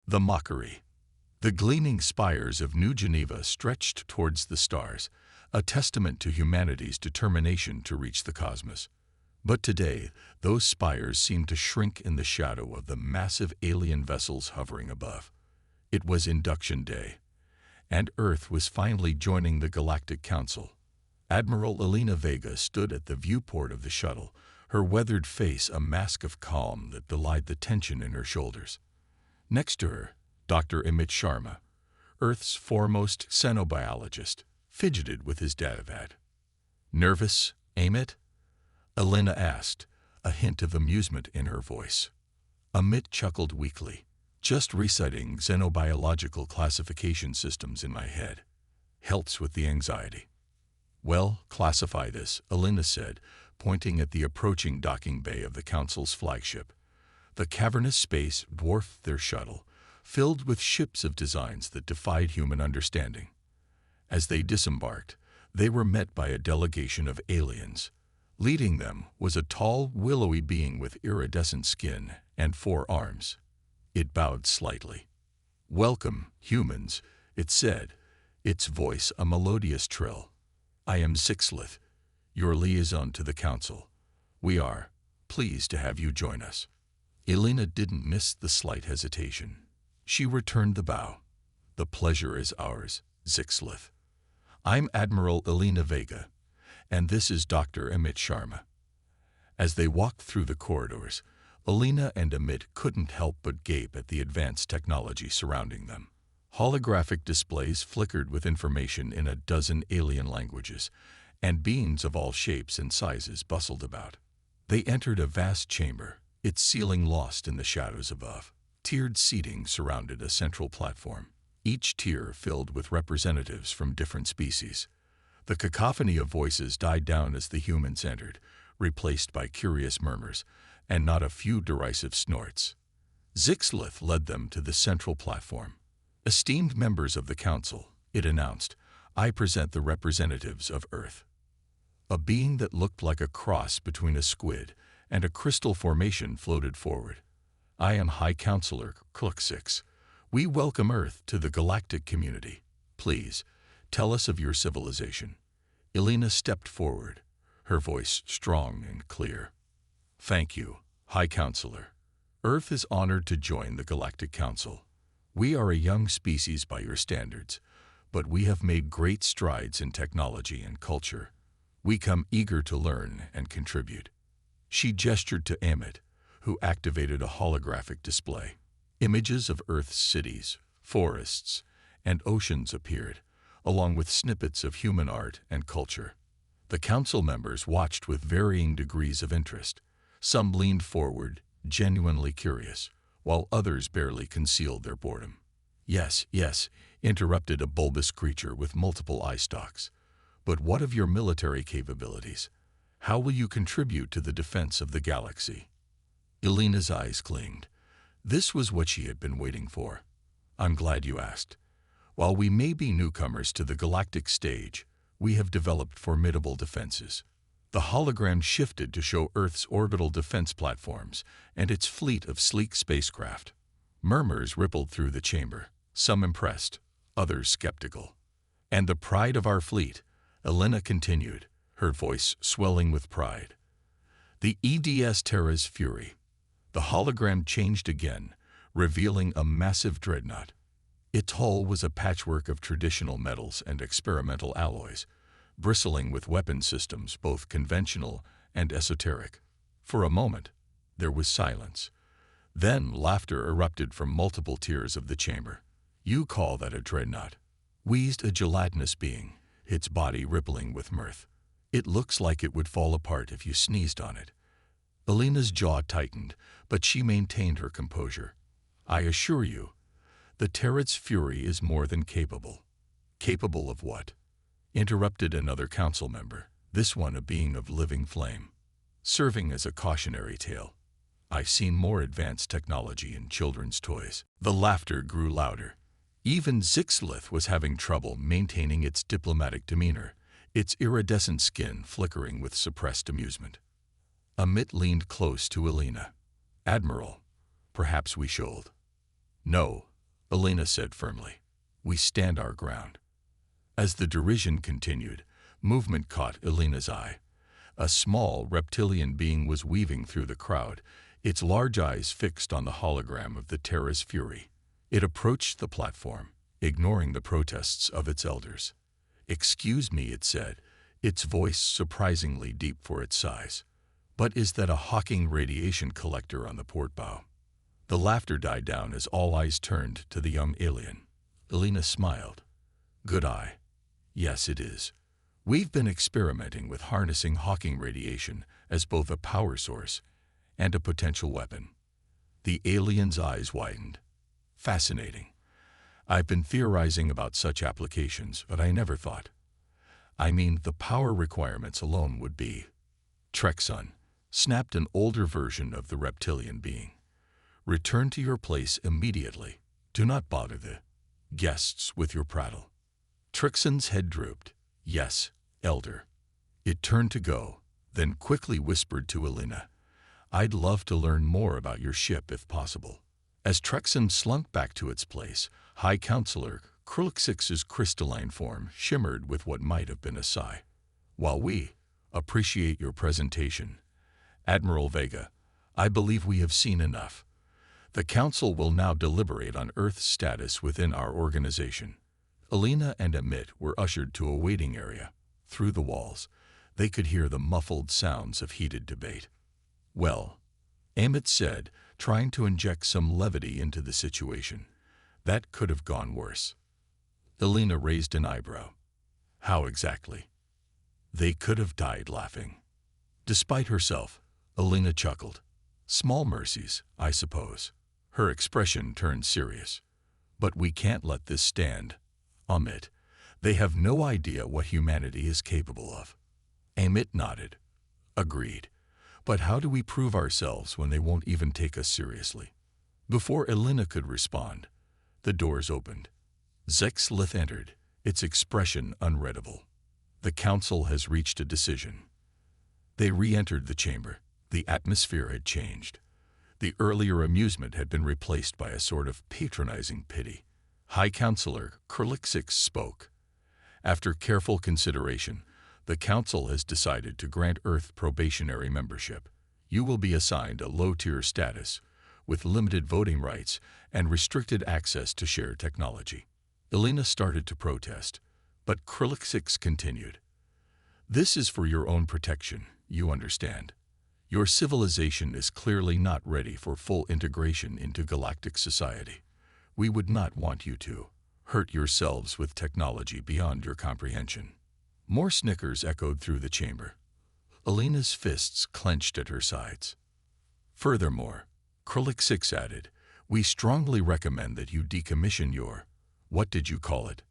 The mockery. The gleaming spires of New Geneva stretched towards the stars, a testament to humanity's determination to reach the cosmos. But today, those spires seemed to shrink in the shadow of the massive alien vessels hovering above. It was induction day, and Earth was finally joining the Galactic Council. Admiral Elena Vega stood at the viewport of the shuttle, her weathered face a mask of calm that belied the tension in her shoulders. Next to her, Dr. Amit Sharma, Earth's foremost xenobiologist, fidgeted with his datapad. "Nervous, Amit?" Elena asked, a hint of amusement in her voice. Amit chuckled weakly. "Just reciting xenobiological classification systems in my head. Helps with the anxiety." "Well, classify this," Elena said, pointing at the approaching docking bay of the Council's flagship. The cavernous space dwarfed their shuttle, filled with ships of designs that defied human understanding. As they disembarked, they were met by a delegation of aliens. Leading them was a tall, willowy being with iridescent skin and 4 arms. It bowed slightly. "Welcome, humans," it said, its voice a melodious trill. "I am Zixlith, your liaison to the Council. We are pleased to have you join us." Elena didn't miss the slight hesitation. She returned the bow. "The pleasure is ours, Zixlith. I'm Admiral Elena Vega, and this is Dr. Amit Sharma." As they walked through the corridors, Elena and Amit couldn't help but gape at the advanced technology surrounding them. Holographic displays flickered with information in a dozen alien languages, and beings of all shapes and sizes bustled about. They entered a vast chamber, its ceiling lost in the shadows above. Tiered seating surrounded a central platform, each tier filled with representatives from different species. The cacophony of voices died down as the humans entered, replaced by curious murmurs, and not a few derisive snorts. Zixlith led them to the central platform. "Esteemed members of the Council," it announced, "I present the representatives of Earth." A being that looked like a cross between a squid and a crystal formation floated forward. "I am High Counselor Kluxix. We welcome Earth to the galactic community. Please, tell us of your civilization." Elena stepped forward, her voice strong and clear. "Thank you, High Counselor. Earth is honored to join the Galactic Council. We are a young species by your standards, but we have made great strides in technology and culture. We come eager to learn and contribute." She gestured to Amit, who activated a holographic display. Images of Earth's cities, forests, and oceans appeared, along with snippets of human art and culture. The council members watched with varying degrees of interest. Some leaned forward, genuinely curious, while others barely concealed their boredom. Yes, interrupted a bulbous creature with multiple eye stalks. "But what of your military capabilities? How will you contribute to the defense of the galaxy?" Elena's eyes gleamed. This was what she had been waiting for. "I'm glad you asked. While we may be newcomers to the galactic stage, we have developed formidable defenses." The hologram shifted to show Earth's orbital defense platforms and its fleet of sleek spacecraft. Murmurs rippled through the chamber, some impressed, others skeptical. "And the pride of our fleet," Elena continued, her voice swelling with pride. "The EDS Terra's Fury." The hologram changed again, revealing a massive dreadnought. Its hull was a patchwork of traditional metals and experimental alloys, bristling with weapon systems both conventional and esoteric. For a moment, there was silence. Then laughter erupted from multiple tiers of the chamber. "You call that a dreadnought?" wheezed a gelatinous being, its body rippling with mirth. "It looks like it would fall apart if you sneezed on it." Elena's jaw tightened, but she maintained her composure. "I assure you, the Terran's fury is more than capable." "Capable of what?" interrupted another council member, this one a being of living flame. "Serving as a cautionary tale. I've seen more advanced technology in children's toys." The laughter grew louder. Even Zixlith was having trouble maintaining its diplomatic demeanor, its iridescent skin flickering with suppressed amusement. Amit leaned close to Elena. "Admiral, perhaps we should." "No," Elena said firmly. We stand our ground. As the derision continued, movement caught Elena's eye. A small reptilian being was weaving through the crowd, its large eyes fixed on the hologram of the Terra's fury. It approached the platform, ignoring the protests of its elders. "Excuse me," it said, its voice surprisingly deep for its size. "But is that a Hawking radiation collector on the port bow?" The laughter died down as all eyes turned to the young alien. Elena smiled. "Good eye. Yes, it is. We've been experimenting with harnessing Hawking radiation as both a power source and a potential weapon." The alien's eyes widened. "Fascinating. I've been theorizing about such applications, but I never thought. I mean, the power requirements alone would be—" "Trexon," snapped an older version of the reptilian being. "Return to your place immediately. Do not bother the guests with your prattle." Trixon's head drooped. "Yes, Elder." It turned to go, then quickly whispered to Elena, "I'd love to learn more about your ship if possible." As Trexon slunk back to its place, High Counselor Krulix's crystalline form shimmered with what might have been a sigh. "While we appreciate your presentation, Admiral Vega, I believe we have seen enough. The Council will now deliberate on Earth's status within our organization." Elena and Amit were ushered to a waiting area. Through the walls, they could hear the muffled sounds of heated debate. "Well," Amit said, trying to inject some levity into the situation, "that could have gone worse." Elena raised an eyebrow. "How exactly?" "They could have died laughing." Despite herself, Elena chuckled. "Small mercies, I suppose." Her expression turned serious. "But we can't let this stand, Amit. They have no idea what humanity is capable of." Amit nodded. "Agreed. But how do we prove ourselves when they won't even take us seriously?" Before Elena could respond, the doors opened. Zexlith entered, its expression unreadable. "The Council has reached a decision." They re-entered the chamber. The atmosphere had changed. The earlier amusement had been replaced by a sort of patronizing pity. High Counselor Krulixix spoke. "After careful consideration, the Council has decided to grant Earth probationary membership. You will be assigned a low-tier status, with limited voting rights and restricted access to shared technology." Elena started to protest, but Krulixix continued. "This is for your own protection, you understand. Your civilization is clearly not ready for full integration into galactic society. We would not want you to hurt yourselves with technology beyond your comprehension." More snickers echoed through the chamber. Elena's fists clenched at her sides. "Furthermore," Krulixix added, "we strongly recommend that you decommission your, what did you call it?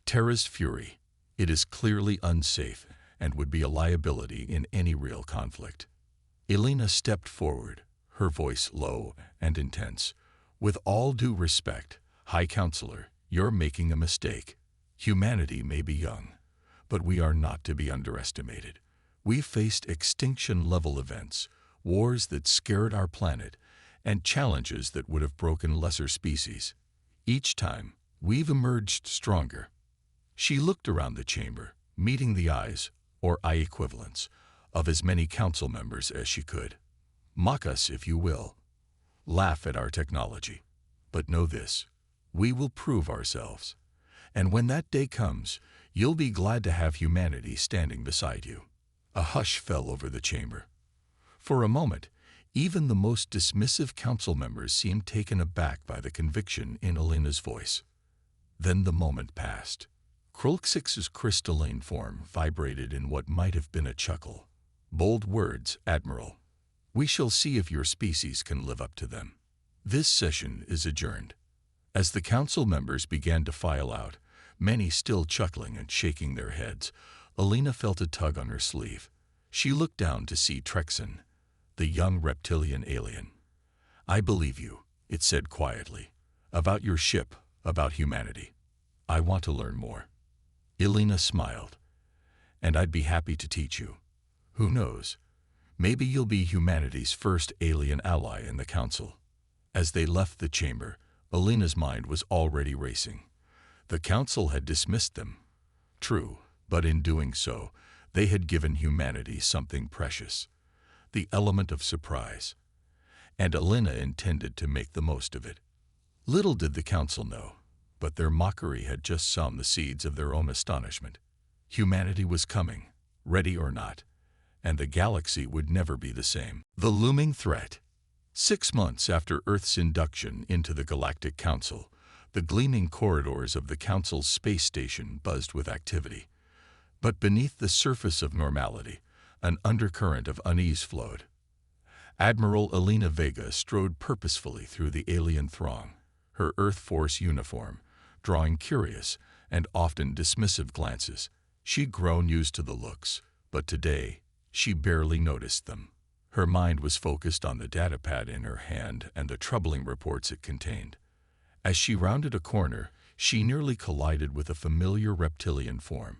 Terra's Fury. It is clearly unsafe and would be a liability in any real conflict." Elena stepped forward, her voice low and intense. "With all due respect, High Counselor, you're making a mistake. Humanity may be young, but we are not to be underestimated. We've faced extinction-level events, wars that scared our planet, and challenges that would have broken lesser species. Each time, we've emerged stronger." She looked around the chamber, meeting the eyes, or eye equivalents, of as many council members as she could. "Mock us if you will. Laugh at our technology. But know this, we will prove ourselves. And when that day comes, you'll be glad to have humanity standing beside you." A hush fell over the chamber. For a moment, even the most dismissive council members seemed taken aback by the conviction in Elena's voice. Then the moment passed. Krulix's crystalline form vibrated in what might have been a chuckle. "Bold words, Admiral. We shall see if your species can live up to them. This session is adjourned." As the council members began to file out, many still chuckling and shaking their heads, Elena felt a tug on her sleeve. She looked down to see Trexon, the young reptilian alien. "I believe you," it said quietly, "about your ship, about humanity. I want to learn more." Elena smiled. "And I'd be happy to teach you. Who knows? Maybe you'll be humanity's first alien ally in the Council." As they left the chamber, Alina's mind was already racing. The council had dismissed them. True, but in doing so, they had given humanity something precious, the element of surprise. And Alina intended to make the most of it. Little did the council know, but their mockery had just sown the seeds of their own astonishment. Humanity was coming, ready or not, and the galaxy would never be the same. The looming threat. 6 months after Earth's induction into the Galactic Council, the gleaming corridors of the Council's space station buzzed with activity. But beneath the surface of normality, an undercurrent of unease flowed. Admiral Alina Vega strode purposefully through the alien throng, her Earth Force uniform, drawing curious and often dismissive glances. She'd grown used to the looks, but today she barely noticed them. Her mind was focused on the datapad in her hand and the troubling reports it contained. As she rounded a corner, she nearly collided with a familiar reptilian form.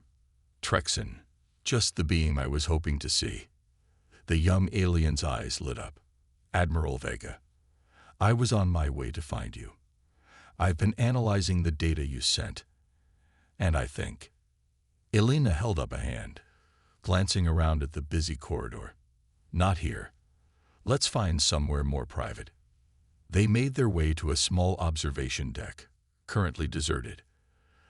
Trexan, just the being I was hoping to see. The young alien's eyes lit up. Admiral Vega, I was on my way to find you. I've been analyzing the data you sent, and I think. Alina held up a hand, glancing around at the busy corridor. Not here. Let's find somewhere more private. They made their way to a small observation deck, currently deserted.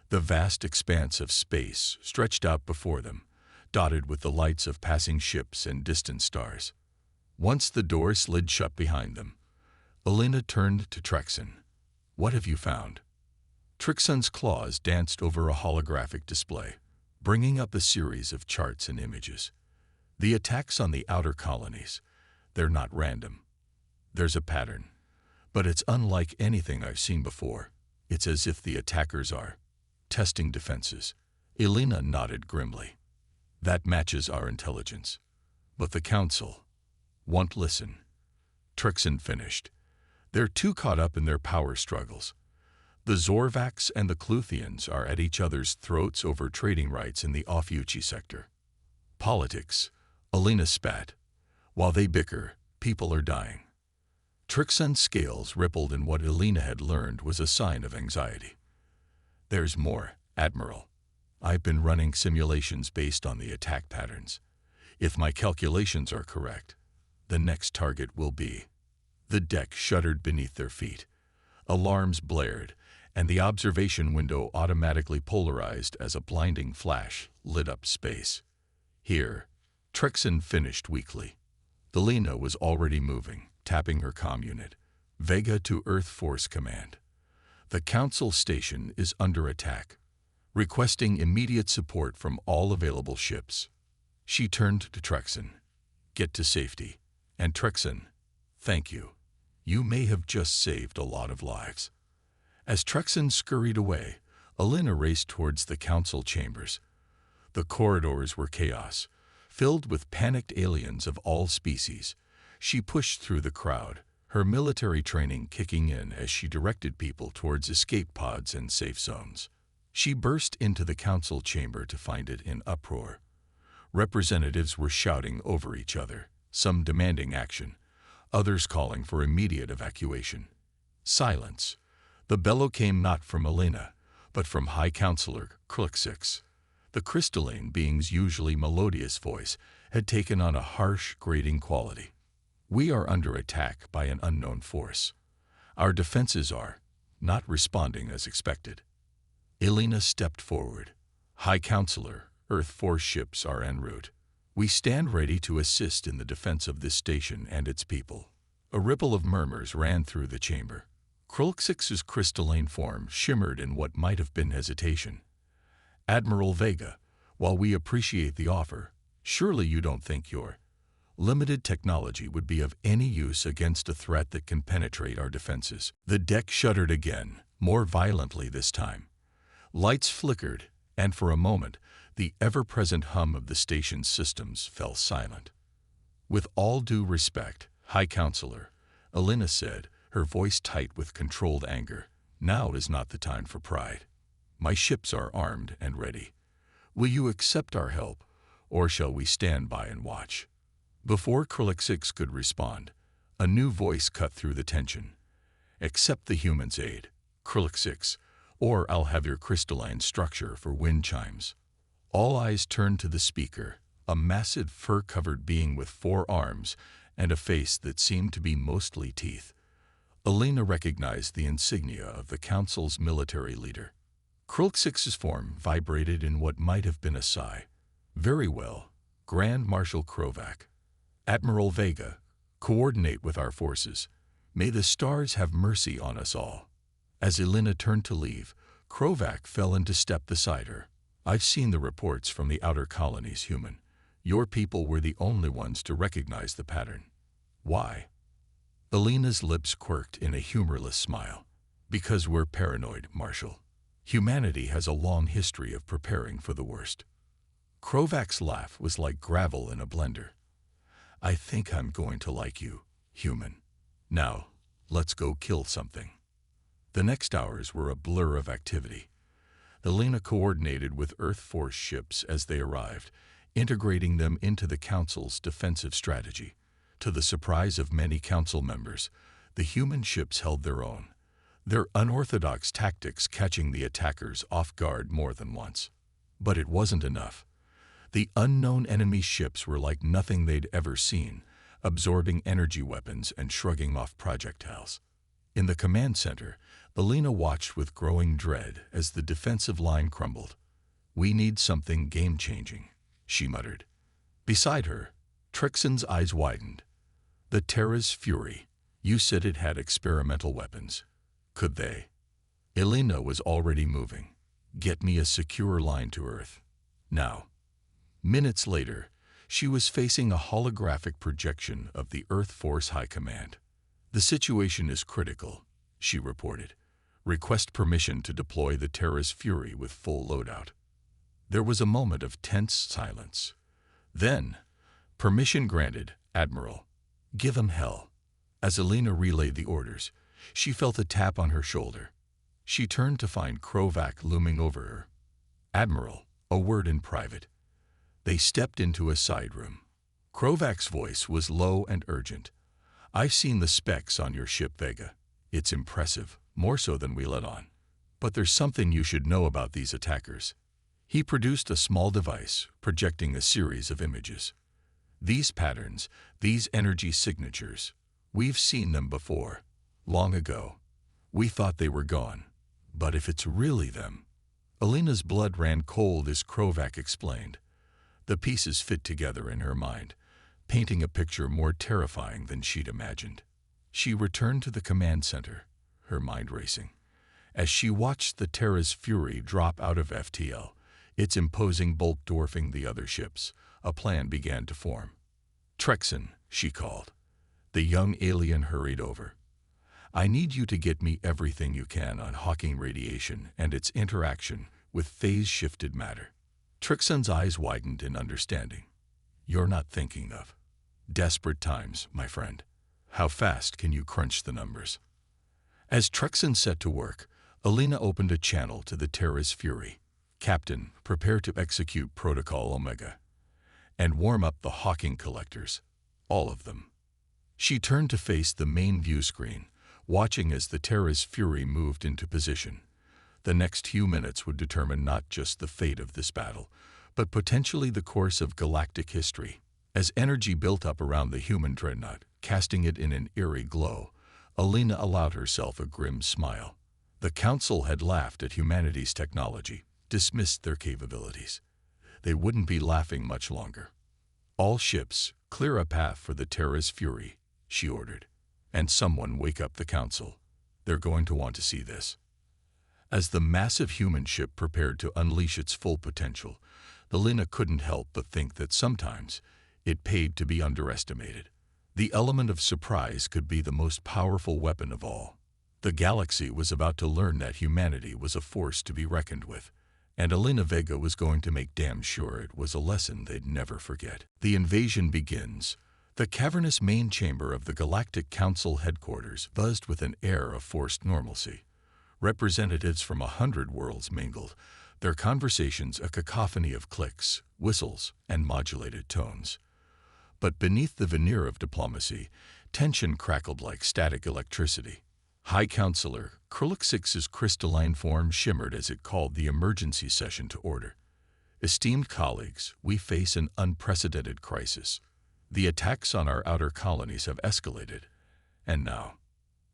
The vast expanse of space stretched out before them, dotted with the lights of passing ships and distant stars. Once the door slid shut behind them, Alina turned to Trexan. What have you found? Trexan's claws danced over a holographic display, bringing up a series of charts and images. The attacks on the outer colonies, they're not random. There's a pattern, but it's unlike anything I've seen before. It's as if the attackers are testing defenses. Alina nodded grimly. That matches our intelligence. But the Council won't listen. Trexan finished. They're too caught up in their power struggles. The Zorvacs and the Cluthians are at each other's throats over trading rights in the Ophiuchi sector. Politics, Alina spat. While they bicker, people are dying. Trexan's scales rippled, and what Alina had learned was a sign of anxiety. There's more, Admiral. I've been running simulations based on the attack patterns. If my calculations are correct, the next target will be. The deck shuddered beneath their feet. Alarms blared, and the observation window automatically polarized as a blinding flash lit up space. Here, Trexan finished weakly. Alina was already moving, tapping her comm unit. Vega to Earth Force Command. The Council station is under attack, requesting immediate support from all available ships. She turned to Trexan. Get to safety. And Trexan, thank you. You may have just saved a lot of lives. As Trexan scurried away, Alina raced towards the Council chambers. The corridors were chaos, filled with panicked aliens of all species. She pushed through the crowd, her military training kicking in as she directed people towards escape pods and safe zones. She burst into the Council chamber to find it in uproar. Representatives were shouting over each other, some demanding action, others calling for immediate evacuation. Silence. The bellow came not from Alina, but from High Counselor Crooksix. The crystalline being's usually melodious voice had taken on a harsh, grating quality. We are under attack by an unknown force. Our defenses are not responding as expected. Alina stepped forward. High Counselor, Earth Force ships are en route. We stand ready to assist in the defense of this station and its people. A ripple of murmurs ran through the chamber. Crooksix's crystalline form shimmered in what might have been hesitation. Admiral Vega, while we appreciate the offer, surely you don't think your limited technology would be of any use against a threat that can penetrate our defenses. The deck shuddered again, more violently this time. Lights flickered, and for a moment, the ever-present hum of the station's systems fell silent. With all due respect, High Counselor, Alina said, her voice tight with controlled anger, now is not the time for pride. My ships are armed and ready. Will you accept our help, or shall we stand by and watch? Before Crooksix could respond, a new voice cut through the tension. Accept the human's aid. Acrylic 6, or I'll have your crystalline structure for wind chimes. All eyes turned to the speaker, a massive fur-covered being with 4 arms and a face that seemed to be mostly teeth. Elena recognized the insignia of the Council's military leader. Acrylic 6's form vibrated in what might have been a sigh. Very well, Grand Marshal Krovac. Admiral Vega, coordinate with our forces. May the stars have mercy on us all. As Elena turned to leave, Krovac fell into step beside her. I've seen the reports from the outer colonies, human. Your people were the only ones to recognize the pattern. Why? Elena's lips quirked in a humorless smile. Because we're paranoid, Marshal. Humanity has a long history of preparing for the worst. Krovac's laugh was like gravel in a blender. I think I'm going to like you, human. Now, let's go kill something. The next hours were a blur of activity. Elena coordinated with Earth Force ships as they arrived, integrating them into the Council's defensive strategy. To the surprise of many Council members, the human ships held their own, their unorthodox tactics catching the attackers off guard more than once. But it wasn't enough. The unknown enemy ships were like nothing they'd ever seen, absorbing energy weapons and shrugging off projectiles. In the command center, Elena watched with growing dread as the defensive line crumbled. We need something game-changing, she muttered. Beside her, Trixon's eyes widened. The Terra's Fury. You said it had experimental weapons. Could they? Elena was already moving. Get me a secure line to Earth. Now. Minutes later, she was facing a holographic projection of the Earth Force High Command. The situation is critical, she reported. Request permission to deploy the Terra's Fury with full loadout. There was a moment of tense silence. Then, permission granted, Admiral. Give 'em hell. As Elena relayed the orders, she felt a tap on her shoulder. She turned to find Krovac looming over her. Admiral, a word in private. They stepped into a side room. Krovac's voice was low and urgent. I've seen the specs on your ship, Vega. It's impressive, more so than we let on. But there's something you should know about these attackers. He produced a small device, projecting a series of images. These patterns, these energy signatures, we've seen them before, long ago. We thought they were gone. But if it's really them... Elena's blood ran cold as Krovac explained. The pieces fit together in her mind, painting a picture more terrifying than she'd imagined. She returned to the command center, her mind racing. As she watched the Terra's Fury drop out of FTL, its imposing bulk dwarfing the other ships, a plan began to form. Trexon, she called. The young alien hurried over. I need you to get me everything you can on Hawking radiation and its interaction with phase-shifted matter. Trixon's eyes widened in understanding. You're not thinking of desperate times, my friend. How fast can you crunch the numbers? As Trexon set to work, Elena opened a channel to the Terra's Fury. Captain, prepare to execute Protocol Omega. And warm up the Hawking collectors. All of them. She turned to face the main view screen, watching as the Terra's Fury moved into position. The next few minutes would determine not just the fate of this battle, but potentially the course of galactic history. As energy built up around the human Dreadnought, casting it in an eerie glow, Elena allowed herself a grim smile. The Council had laughed at humanity's technology, dismissed their capabilities. They wouldn't be laughing much longer. All ships, clear a path for the Terra's Fury, she ordered. And someone wake up the Council. They're going to want to see this. As the massive human ship prepared to unleash its full potential, Elena couldn't help but think that sometimes it paid to be underestimated. The element of surprise could be the most powerful weapon of all. The galaxy was about to learn that humanity was a force to be reckoned with, and Elena Vega was going to make damn sure it was a lesson they'd never forget. The invasion begins. The cavernous main chamber of the Galactic Council headquarters buzzed with an air of forced normalcy. Representatives from 100 worlds mingled, their conversations a cacophony of clicks, whistles, and modulated tones. But beneath the veneer of diplomacy, tension crackled like static electricity. High Counselor Krulix's crystalline form shimmered as it called the emergency session to order. Esteemed colleagues, we face an unprecedented crisis. The attacks on our outer colonies have escalated. And now,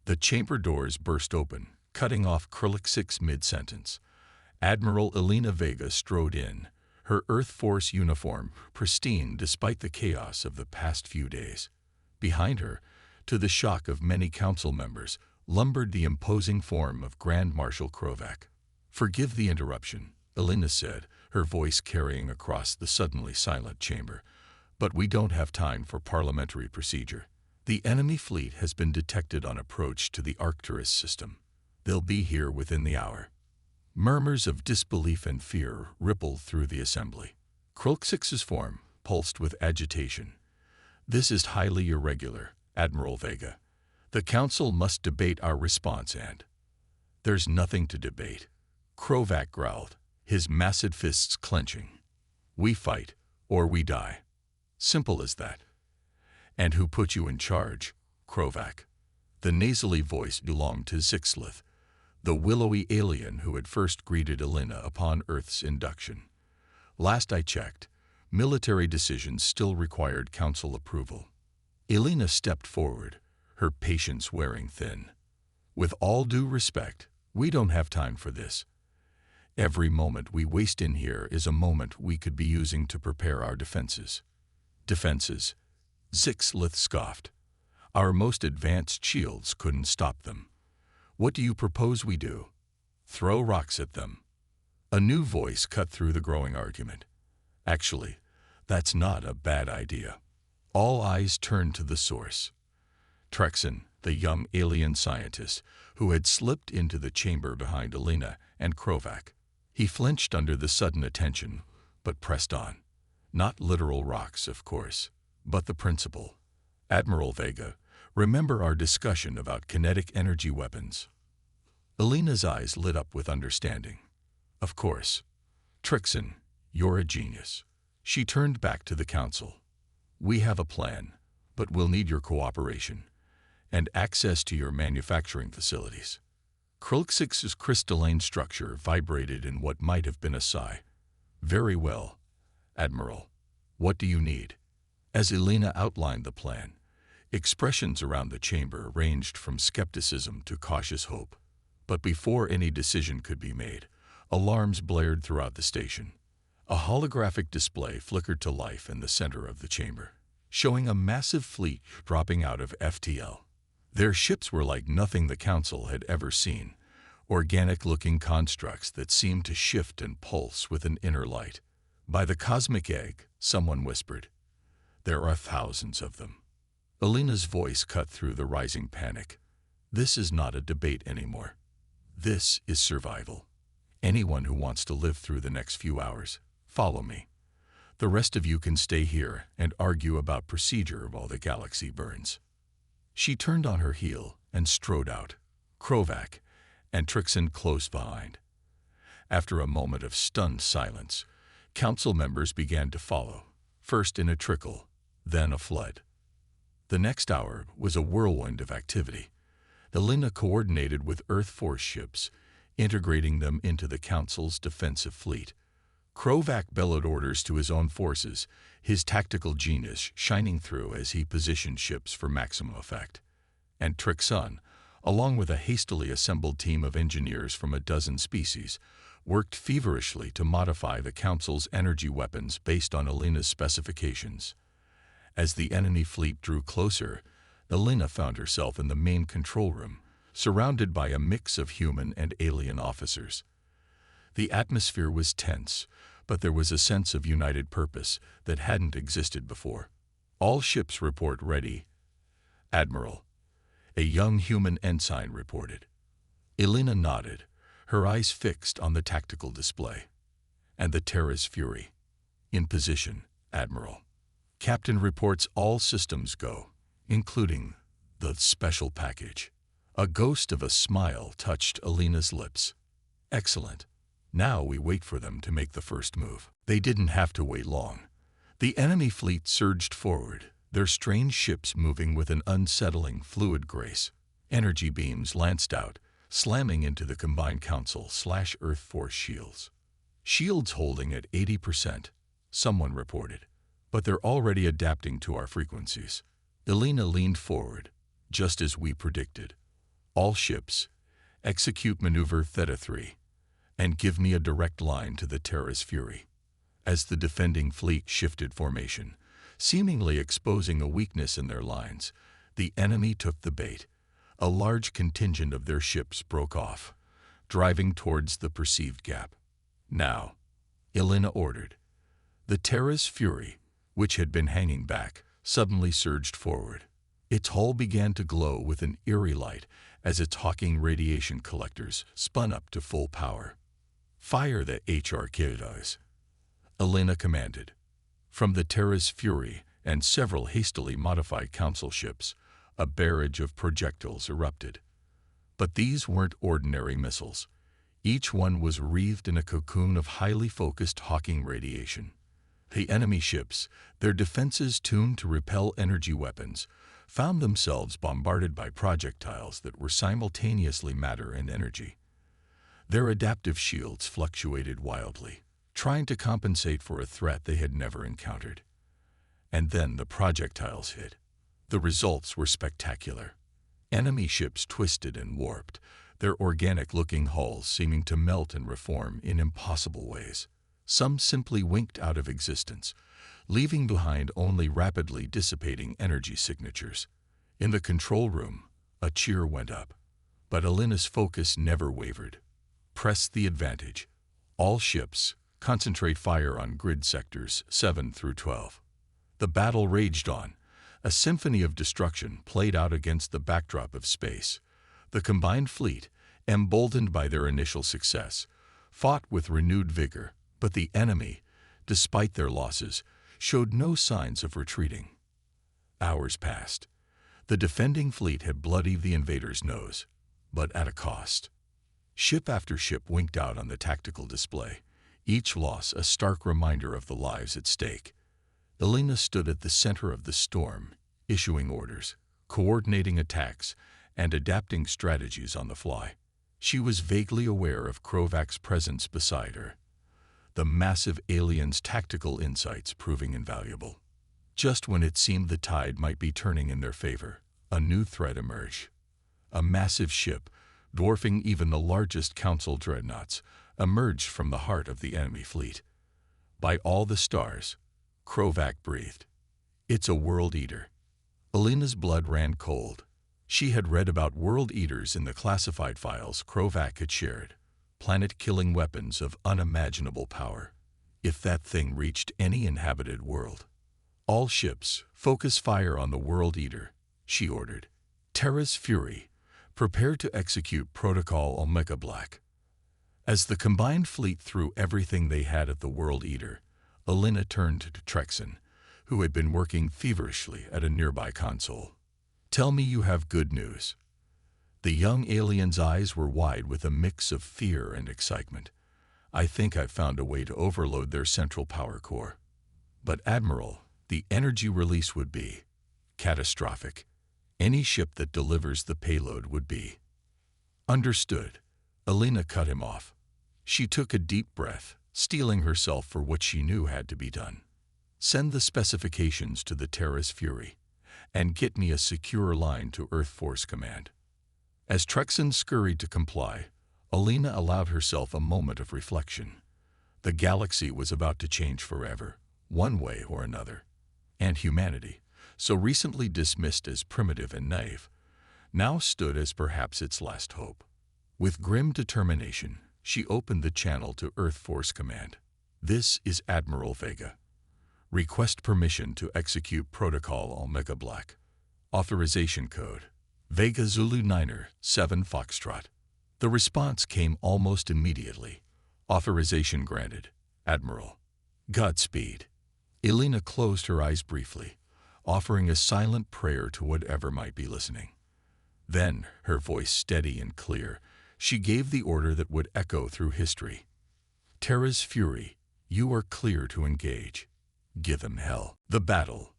the chamber doors burst open, cutting off Krulix's mid-sentence. Admiral Elena Vega strode in, her Earth Force uniform pristine despite the chaos of the past few days. Behind her, to the shock of many council members, lumbered the imposing form of Grand Marshal Krovac. "Forgive the interruption," Elena said, her voice carrying across the suddenly silent chamber, "but we don't have time for parliamentary procedure. The enemy fleet has been detected on approach to the Arcturus system. They'll be here within the hour." Murmurs of disbelief and fear rippled through the assembly. Krulix's form pulsed with agitation. "This is highly irregular, Admiral Vega. The Council must debate our response and—" "There's nothing to debate," Krovac growled, his massive fists clenching. "We fight, or we die. Simple as that." "And who put you in charge, Krovac?" The nasally voice belonged to Zixlith, the willowy alien who had first greeted Elena upon Earth's induction. "Last I checked, military decisions still required council approval." Elena stepped forward, her patience wearing thin. "With all due respect, we don't have time for this. Every moment we waste in here is a moment we could be using to prepare our defenses." "Defenses?" Zixlith scoffed. "Our most advanced shields couldn't stop them. What do you propose we do? Throw rocks at them?" A new voice cut through the growing argument. "Actually, that's not a bad idea." All eyes turned to the source. Trexon, the young alien scientist, who had slipped into the chamber behind Elena and Krovac. He flinched under the sudden attention, but pressed on. "Not literal rocks, of course, but the principle. Admiral Vega, remember our discussion about kinetic energy weapons?" Elena's eyes lit up with understanding. "Of course. Trixon, you're a genius." She turned back to the council. "We have a plan, but we'll need your cooperation and access to your manufacturing facilities." Krulix's crystalline structure vibrated in what might have been a sigh. "Very well, Admiral. What do you need?" As Elena outlined the plan, expressions around the chamber ranged from skepticism to cautious hope. But before any decision could be made, alarms blared throughout the station. A holographic display flickered to life in the center of the chamber, showing a massive fleet dropping out of FTL. Their ships were like nothing the Council had ever seen, organic-looking constructs that seemed to shift and pulse with an inner light. "By the cosmic egg," someone whispered. "There are thousands of them." Elena's voice cut through the rising panic. "This is not a debate anymore. This is survival. Anyone who wants to live through the next few hours, follow me. The rest of you can stay here and argue about procedure while the galaxy burns." She turned on her heel and strode out, Krovac and Trixon close behind. After a moment of stunned silence, council members began to follow, first in a trickle, then a flood. The next hour was a whirlwind of activity. Elena coordinated with Earth Force ships, integrating them into the Council's defensive fleet. Krovac bellowed orders to his own forces, his tactical genius shining through as he positioned ships for maximum effect. And Trixon, along with a hastily assembled team of engineers from a dozen species, worked feverishly to modify the Council's energy weapons based on Elena's specifications. As the enemy fleet drew closer, Elena found herself in the main control room, surrounded by a mix of human and alien officers. The atmosphere was tense, but there was a sense of united purpose that hadn't existed before. "All ships report ready, Admiral," a young human ensign reported. Elena nodded, her eyes fixed on the tactical display. "And the Terra's Fury?" "In position, Admiral. Captain reports all systems go, including the special package." A ghost of a smile touched Elena's lips. "Excellent. Now we wait for them to make the first move." They didn't have to wait long. The enemy fleet surged forward, their strange ships moving with an unsettling, fluid grace. Energy beams lanced out, slamming into the combined Council/Earth Force shields. Shields holding at 80%, someone reported, but they're already adapting to our frequencies. Elena leaned forward, just as we predicted. All ships, execute maneuver Theta 3, and give me a direct line to the Terra's Fury. As the defending fleet shifted formation, seemingly exposing a weakness in their lines, the enemy took the bait. A large contingent of their ships broke off, driving towards the perceived gap. Now, Elena ordered. The Terra's Fury, which had been hanging back, suddenly surged forward. Its hull began to glow with an eerie light as its Hawking radiation collectors spun up to full power. Fire the HFYs, Elena commanded. From the Terra's Fury and several hastily modified Council ships, a barrage of projectiles erupted. But these weren't ordinary missiles. Each one was wreathed in a cocoon of highly focused Hawking radiation. The enemy ships, their defenses tuned to repel energy weapons, found themselves bombarded by projectiles that were simultaneously matter and energy. Their adaptive shields fluctuated wildly, trying to compensate for a threat they had never encountered. And then the projectiles hit. The results were spectacular. Enemy ships twisted and warped, their organic-looking hulls seeming to melt and reform in impossible ways. Some simply winked out of existence, leaving behind only rapidly dissipating energy signatures. In the control room, a cheer went up. But Elena's focus never wavered. Press the advantage. All ships, concentrate fire on grid sectors 7 through 12. The battle raged on. A symphony of destruction played out against the backdrop of space. The combined fleet, emboldened by their initial success, fought with renewed vigor, but the enemy, despite their losses, showed no signs of retreating. Hours passed. The defending fleet had bloodied the invaders' nose, but at a cost. Ship after ship winked out on the tactical display, each loss a stark reminder of the lives at stake. Elena stood at the center of the storm, issuing orders, coordinating attacks, and adapting strategies on the fly. She was vaguely aware of Krovak's presence beside her, the massive alien's tactical insights proving invaluable. Just when it seemed the tide might be turning in their favor, a new threat emerged. A massive ship, dwarfing even the largest Council dreadnoughts, emerged from the heart of the enemy fleet. By all the stars, Krovak breathed. It's a world eater. Elena's blood ran cold. She had read about world eaters in the classified files Krovak had shared, planet-killing weapons of unimaginable power. If that thing reached any inhabited world. All ships, focus fire on the world eater, she ordered. Terra's Fury, prepare to execute Protocol Omega Black. As the combined fleet threw everything they had at the world eater, Elena turned to Trexen, who had been working feverishly at a nearby console. Tell me you have good news. The young alien's eyes were wide with a mix of fear and excitement. I think I've found a way to overload their central power core. But Admiral, the energy release would be catastrophic. Any ship that delivers the payload would be. Understood. Elena cut him off. She took a deep breath, steeling herself for what she knew had to be done. Send the specifications to the Terra's Fury, and get me a secure line to Earth Force Command. As Trexen scurried to comply, Elena allowed herself a moment of reflection. The galaxy was about to change forever, one way or another. And humanity, so recently dismissed as primitive and naive, now stood as perhaps its last hope. With grim determination, she opened the channel to Earth Force Command. This is Admiral Vega. Request permission to execute Protocol Omega Black. Authorization code, Vega Zulu 9er 7 Foxtrot. The response came almost immediately. Authorization granted, Admiral. Godspeed. Elena closed her eyes briefly, offering a silent prayer to whatever might be listening. Then, her voice steady and clear, she gave the order that would echo through history. Terra's Fury, you are clear to engage. Give them hell. The battle.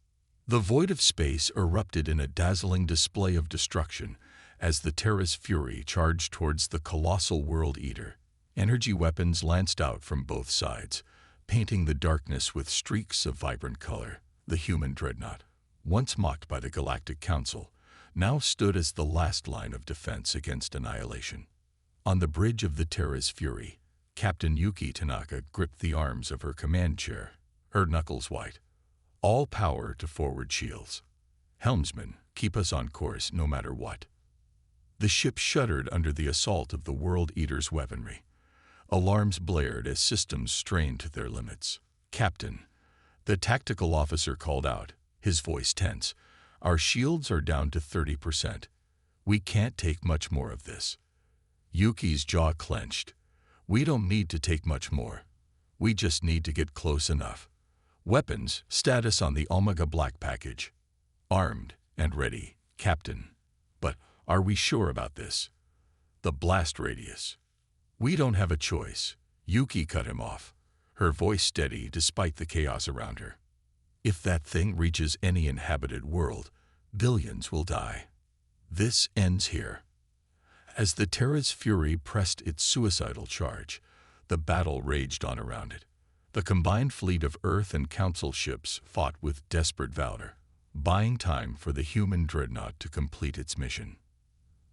The void of space erupted in a dazzling display of destruction As the Terra's fury charged towards the colossal World Eater, energy weapons lanced out from both sides, painting the darkness with streaks of vibrant color. The human Dreadnought, once mocked by the Galactic Council, now stood as the last line of defense against annihilation. On the bridge of the Terra's fury, Captain Yuki Tanaka gripped the arms of her command chair, her knuckles white. All power to forward shields. Helmsman, keep us on course no matter what. The ship shuddered under the assault of the World Eater's weaponry. Alarms blared as systems strained to their limits. Captain, the tactical officer called out, his voice tense. Our shields are down to 30%. We can't take much more of this. Yuki's jaw clenched. We don't need to take much more. We just need to get close enough. Weapons, status on the Omega Black package. Armed and ready, Captain. But are we sure about this? The blast radius. We don't have a choice. Yuki cut him off, her voice steady despite the chaos around her. If that thing reaches any inhabited world, billions will die. This ends here. As the Terra's fury pressed its suicidal charge, the battle raged on around it. The combined fleet of Earth and Council ships fought with desperate valor, buying time for the human Dreadnought to complete its mission.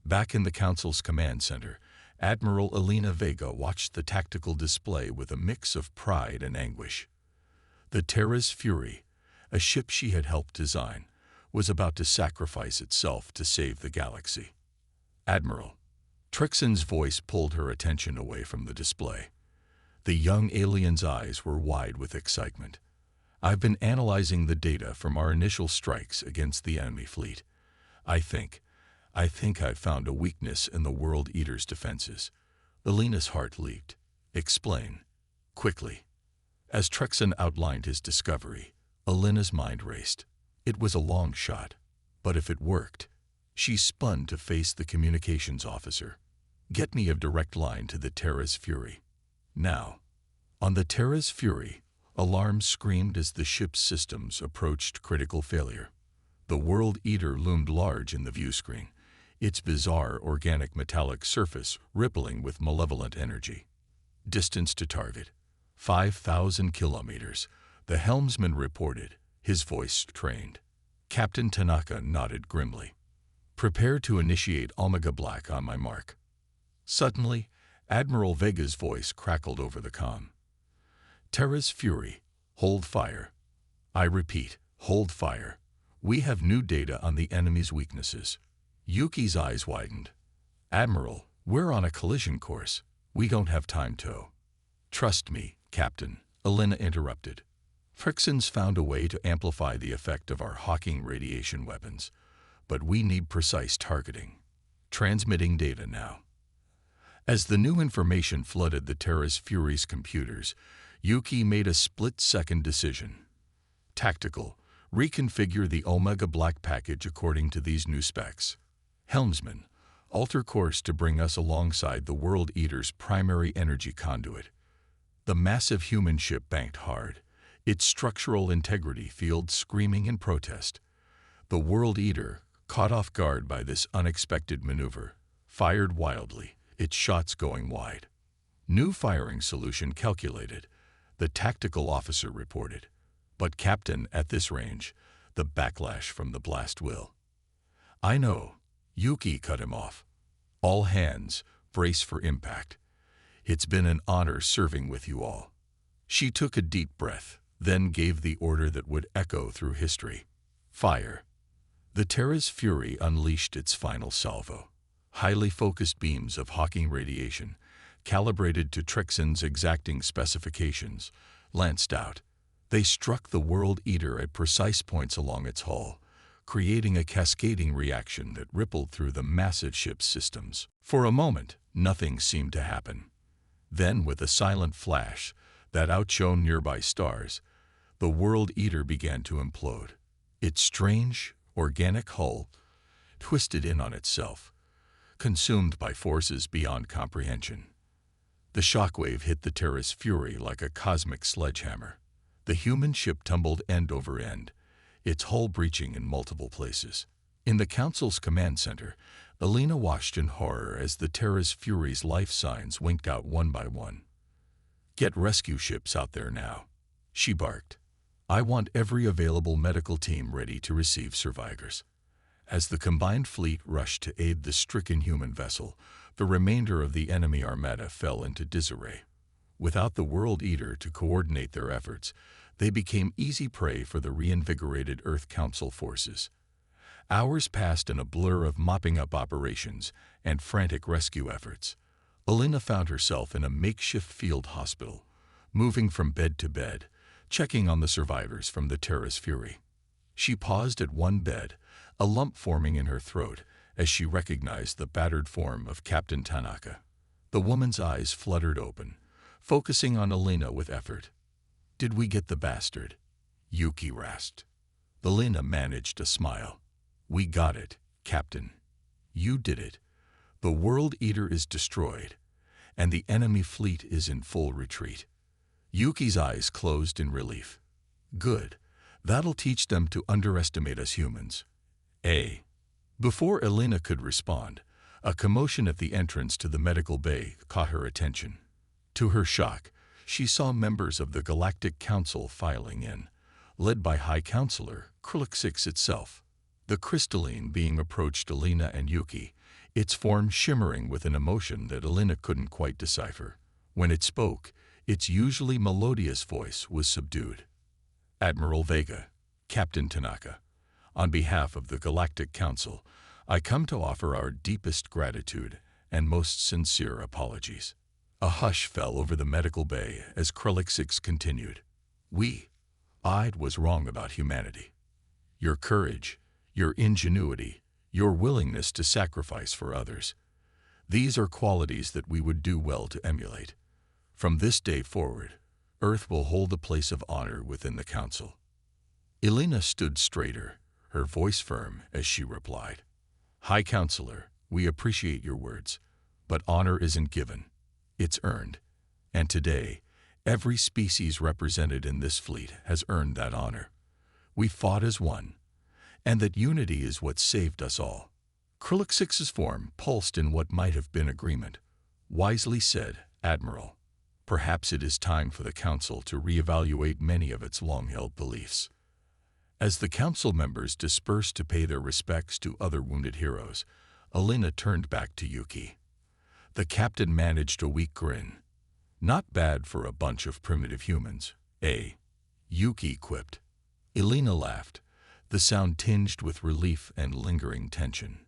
Back in the Council's command center, Admiral Elena Vega watched the tactical display with a mix of pride and anguish. The Terra's fury, a ship she had helped design, was about to sacrifice itself to save the galaxy. Admiral, Trixon's voice pulled her attention away from the display. The young alien's eyes were wide with excitement. I've been analyzing the data from our initial strikes against the enemy fleet. I think I've found a weakness in the World Eater's defenses. Elena's heart leaped. Explain. Quickly. As Trexon outlined his discovery, Elena's mind raced. It was a long shot, but if it worked, she spun to face the communications officer. Get me a direct line to the Terra's fury. Now. On the Terra's fury, alarms screamed as the ship's systems approached critical failure. The World Eater loomed large in the view screen, its bizarre organic metallic surface rippling with malevolent energy. Distance to target, 5,000 kilometers, the helmsman reported, his voice strained. Captain Tanaka nodded grimly. Prepare to initiate Omega Black on my mark. Suddenly, Admiral Vega's voice crackled over the comm. Terra's fury, hold fire. I repeat, hold fire. We have new data on the enemy's weaknesses. Yuki's eyes widened. Admiral, we're on a collision course. We don't have time to. Trust me, Captain, Elena interrupted. Frixon's found a way to amplify the effect of our Hawking radiation weapons, but we need precise targeting. Transmitting data now. As the new information flooded the Terra's fury's computers, Yuki made a split-second decision. Tactical, reconfigure the Omega Black package according to these new specs. Helmsman, alter course to bring us alongside the World Eater's primary energy conduit. The massive human ship banked hard, its structural integrity field screaming in protest. The World Eater, caught off guard by this unexpected maneuver, fired wildly, its shots going wide. New firing solution calculated, the tactical officer reported. But Captain, at this range, the backlash from the blast will. I know. Yuki cut him off. All hands, brace for impact. It's been an honor serving with you all. She took a deep breath, then gave the order that would echo through history. Fire. The Terra's fury unleashed its final salvo. Highly focused beams of Hawking radiation, calibrated to Trixon's exacting specifications, lanced out. They struck the World Eater at precise points along its hull, creating a cascading reaction that rippled through the massive ship's systems. For a moment, nothing seemed to happen. Then, with a silent flash that outshone nearby stars, the World Eater began to implode. Its strange, organic hull twisted in on itself, consumed by forces beyond comprehension. The shockwave hit the Terra's fury like a cosmic sledgehammer. The human ship tumbled end over end, its hull breaching in multiple places. In the Council's command center, Elena watched in horror as the Terra's Fury's life signs winked out one by one. "Get rescue ships out there now," she barked. "I want every available medical team ready to receive survivors." As the combined fleet rushed to aid the stricken human vessel, the remainder of the enemy armada fell into disarray. Without the World Eater to coordinate their efforts, they became easy prey for the reinvigorated Earth Council forces. Hours passed in a blur of mopping up operations and frantic rescue efforts. Elena found herself in a makeshift field hospital, moving from bed to bed, checking on the survivors from the Terra's Fury. She paused at one bed, a lump forming in her throat as she recognized the battered form of Captain Tanaka. The woman's eyes fluttered open, focusing on Elena with effort. "Did we get the bastard?" Yuki rasped. Elena managed a smile. "We got it, Captain. You did it. The World Eater is destroyed, and the enemy fleet is in full retreat." Yuki's eyes closed in relief. "Good. That'll teach them to underestimate us humans." Before Elena could respond, a commotion at the entrance to the medical bay caught her attention. To her shock, she saw members of the Galactic Council filing in, led by High Counselor Galactic itself. The crystalline being approached Elena and Yuki, its form shimmering with an emotion that Elena couldn't quite decipher. When it spoke, its usually melodious voice was subdued. "Admiral Vega, Captain Tanaka, on behalf of the Galactic Council, I come to offer our deepest gratitude and most sincere apologies." A hush fell over the medical bay as Krulix continued. I was wrong about humanity. Your courage, your ingenuity, your willingness to sacrifice for others. These are qualities that we would do well to emulate. From this day forward, Earth will hold a place of honor within the Council." Elena stood straighter, her voice firm as she replied. "High Counselor, we appreciate your words, but honor isn't given. It's earned. And today, every species represented in this fleet has earned that honor. We fought as one, and that unity is what saved us all." Krulix's form pulsed in what might have been agreement. "Wisely said, Admiral. Perhaps it is time for the Council to reevaluate many of its long-held beliefs." As the Council members dispersed to pay their respects to other wounded heroes, Elena turned back to Yuki. The captain managed a weak grin. "Not bad for a bunch of primitive humans, eh?" Yuki quipped. Elena laughed, the sound tinged with relief and lingering tension.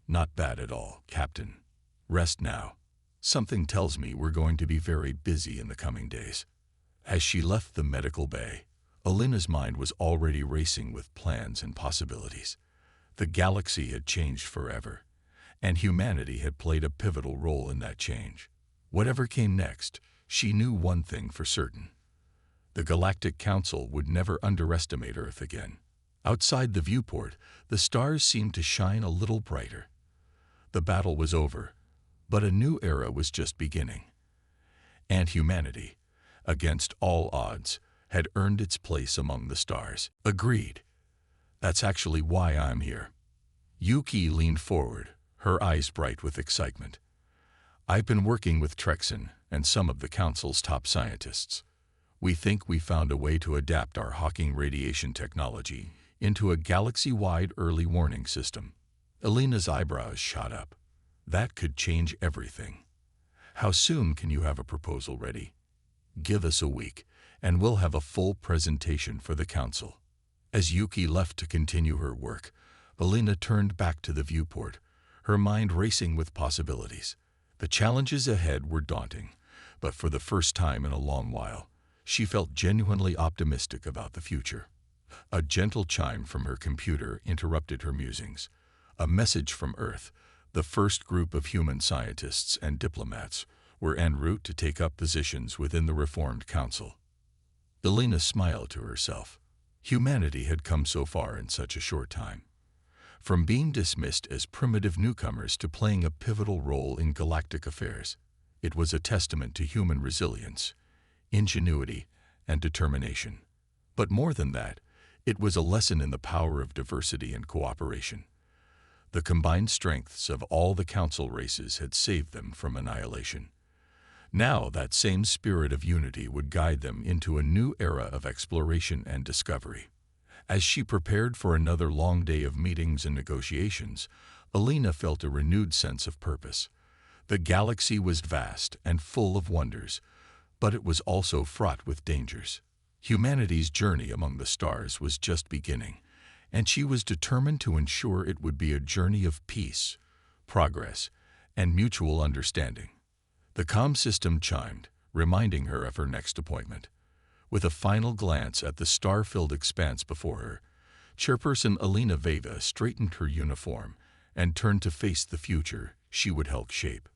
"Not bad at all, Captain. Rest now. Something tells me we're going to be very busy in the coming days." As she left the medical bay, Elena's mind was already racing with plans and possibilities. The galaxy had changed forever, and humanity had played a pivotal role in that change. Whatever came next, she knew one thing for certain. The Galactic Council would never underestimate Earth again. Outside the viewport, the stars seemed to shine a little brighter. The battle was over, but a new era was just beginning. And humanity, against all odds, had earned its place among the stars. "Agreed. That's actually why I'm here." Yuki leaned forward, her eyes bright with excitement. "I've been working with Trexen and some of the Council's top scientists. We think we found a way to adapt our Hawking radiation technology into a galaxy-wide early warning system." Elena's eyebrows shot up. "That could change everything. How soon can you have a proposal ready?" "Give us a week, and we'll have a full presentation for the Council." As Yuki left to continue her work, Elena turned back to the viewport, her mind racing with possibilities. The challenges ahead were daunting, but for the first time in a long while, she felt genuinely optimistic about the future. A gentle chime from her computer interrupted her musings. A message from Earth. The first group of human scientists and diplomats were en route to take up positions within the reformed council. Elena smiled to herself. Humanity had come so far in such a short time. From being dismissed as primitive newcomers to playing a pivotal role in galactic affairs, it was a testament to human resilience, ingenuity, and determination. But more than that, it was a lesson in the power of diversity and cooperation. The combined strengths of all the council races had saved them from annihilation. Now that same spirit of unity would guide them into a new era of exploration and discovery. As she prepared for another long day of meetings and negotiations, Alina felt a renewed sense of purpose. The galaxy was vast and full of wonders, but it was also fraught with dangers. Humanity's journey among the stars was just beginning, and she was determined to ensure it would be a journey of peace, progress, and mutual understanding. The comm system chimed, reminding her of her next appointment. With a final glance at the star-filled expanse before her, Chairperson Alina Vega straightened her uniform and turned to face the future she would help shape.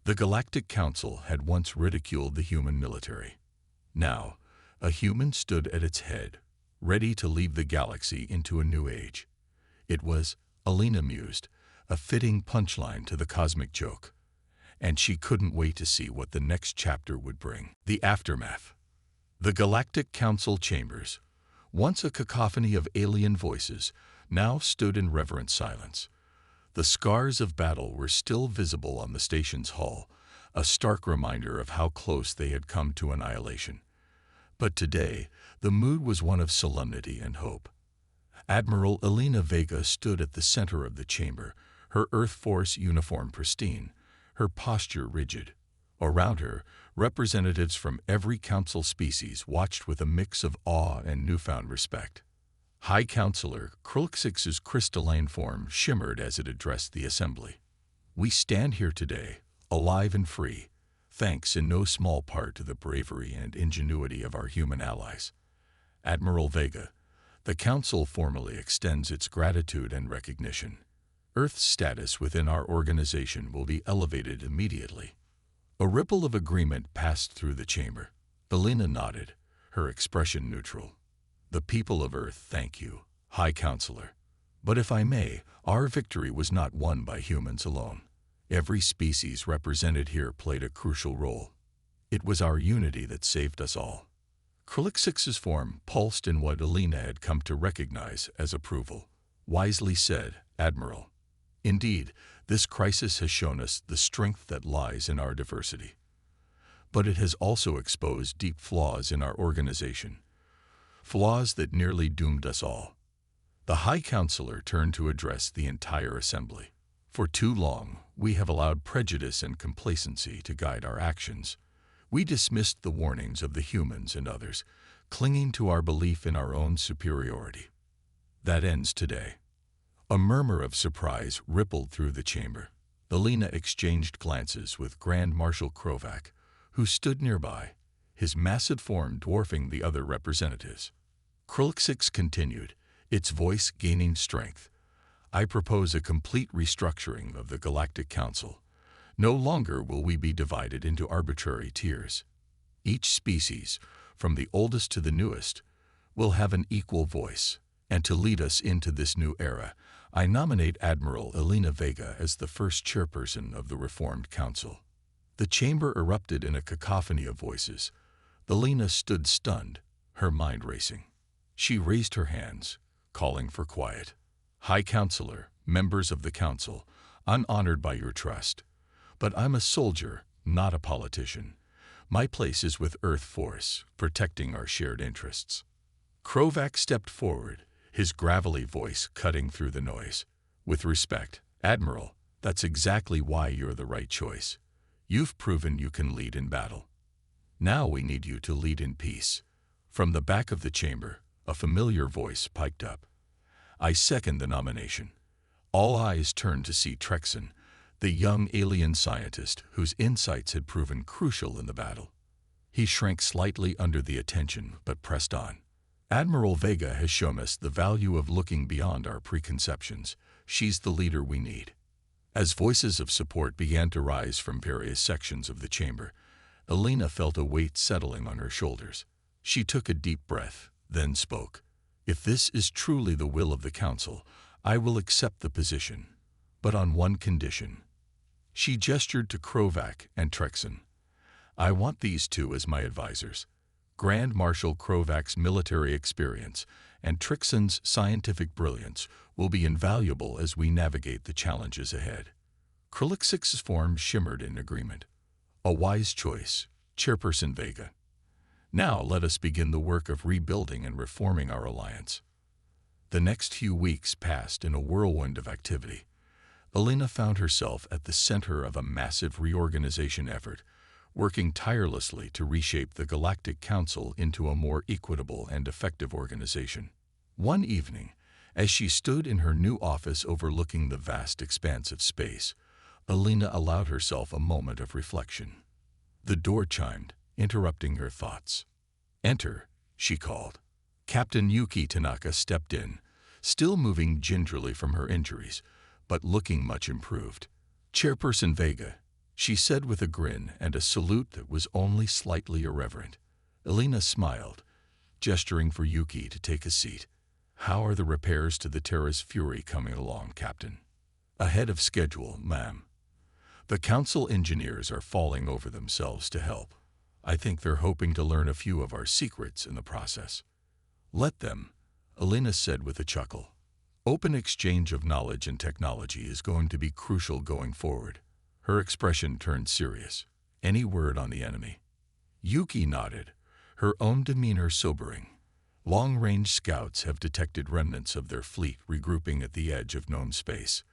The Galactic Council had once ridiculed the human military. Now, a human stood at its head, ready to lead the galaxy into a new age. It was, Alina mused, a fitting punchline to the cosmic joke. And she couldn't wait to see what the next chapter would bring. The aftermath. The Galactic Council chambers, once a cacophony of alien voices, now stood in reverent silence. The scars of battle were still visible on the station's hull, a stark reminder of how close they had come to annihilation. But today, the mood was one of solemnity and hope. Admiral Alina Vega stood at the center of the chamber, her Earth Force uniform pristine, her posture rigid. Around her, representatives from every council species watched with a mix of awe and newfound respect. High Counselor Krulxix's crystalline form shimmered as it addressed the assembly. We stand here today, alive and free, thanks in no small part to the bravery and ingenuity of our human allies. Admiral Vega, the Council formally extends its gratitude and recognition. Earth's status within our organization will be elevated immediately. A ripple of agreement passed through the chamber. Alina nodded, her expression neutral. The people of Earth thank you, High Counselor. But if I may, our victory was not won by humans alone. Every species represented here played a crucial role. It was our unity that saved us all. Krulxix's form pulsed in what Alina had come to recognize as approval. Wisely said, Admiral. Indeed, this crisis has shown us the strength that lies in our diversity. But it has also exposed deep flaws in our organization, flaws that nearly doomed us all. The High Counselor turned to address the entire assembly. For too long, we have allowed prejudice and complacency to guide our actions. We dismissed the warnings of the humans and others, clinging to our belief in our own superiority. That ends today. A murmur of surprise rippled through the chamber. Alina exchanged glances with Grand Marshal Krovac, who stood nearby, his massive form dwarfing the other representatives. Krulxix continued, its voice gaining strength. I propose a complete restructuring of the Galactic Council. No longer will we be divided into arbitrary tiers. Each species, from the oldest to the newest, will have an equal voice. And to lead us into this new era, I nominate Admiral Alina Vega as the first chairperson of the Reformed Council. The chamber erupted in a cacophony of voices. Alina stood stunned, her mind racing. She raised her hands, calling for quiet. High Counselor, members of the Council, I'm honored by your trust. But I'm a soldier, not a politician. My place is with Earth Force, protecting our shared interests. Krovac stepped forward, his gravelly voice cutting through the noise. With respect, Admiral, that's exactly why you're the right choice. You've proven you can lead in battle. Now we need you to lead in peace. From the back of the chamber, a familiar voice piped up. I second the nomination. All eyes turned to see Trexon, the young alien scientist whose insights had proven crucial in the battle. He shrank slightly under the attention, but pressed on. Admiral Vega has shown us the value of looking beyond our preconceptions. She's the leader we need. As voices of support began to rise from various sections of the chamber, Alina felt a weight settling on her shoulders. She took a deep breath, then spoke. If this is truly the will of the Council, I will accept the position, but on one condition. She gestured to Krovac and Trexon. I want these two as my advisors. Grand Marshal Krovak's military experience and Trixon's scientific brilliance will be invaluable as we navigate the challenges ahead. Kralix's form shimmered in agreement. A wise choice, Chairperson Vega. Now let us begin the work of rebuilding and reforming our alliance. The next few weeks passed in a whirlwind of activity. Alina found herself at the center of a massive reorganization effort, working tirelessly to reshape the Galactic Council into a more equitable and effective organization. One evening, as she stood in her new office overlooking the vast expanse of space, Alina allowed herself a moment of reflection. The door chimed, interrupting her thoughts. "Enter," she called. Captain Yuki Tanaka stepped in, still moving gingerly from her injuries, but looking much improved. "Chairperson Vega," she said with a grin and a salute that was only slightly irreverent. Alina smiled, gesturing for Yuki to take a seat. "How are the repairs to the Terra's Fury coming along, Captain?" "Ahead of schedule, ma'am. The Council engineers are falling over themselves to help. I think they're hoping to learn a few of our secrets in the process." "Let them," Alina said with a chuckle. "Open exchange of knowledge and technology is going to be crucial going forward." Her expression turned serious. "Any word on the enemy?" Yuki nodded, her own demeanor sobering. "Long-range scouts have detected remnants of their fleet regrouping at the edge of known space.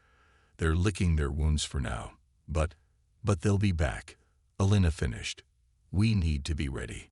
They're licking their wounds for now, but they'll be back," Alina finished. "We need to be ready."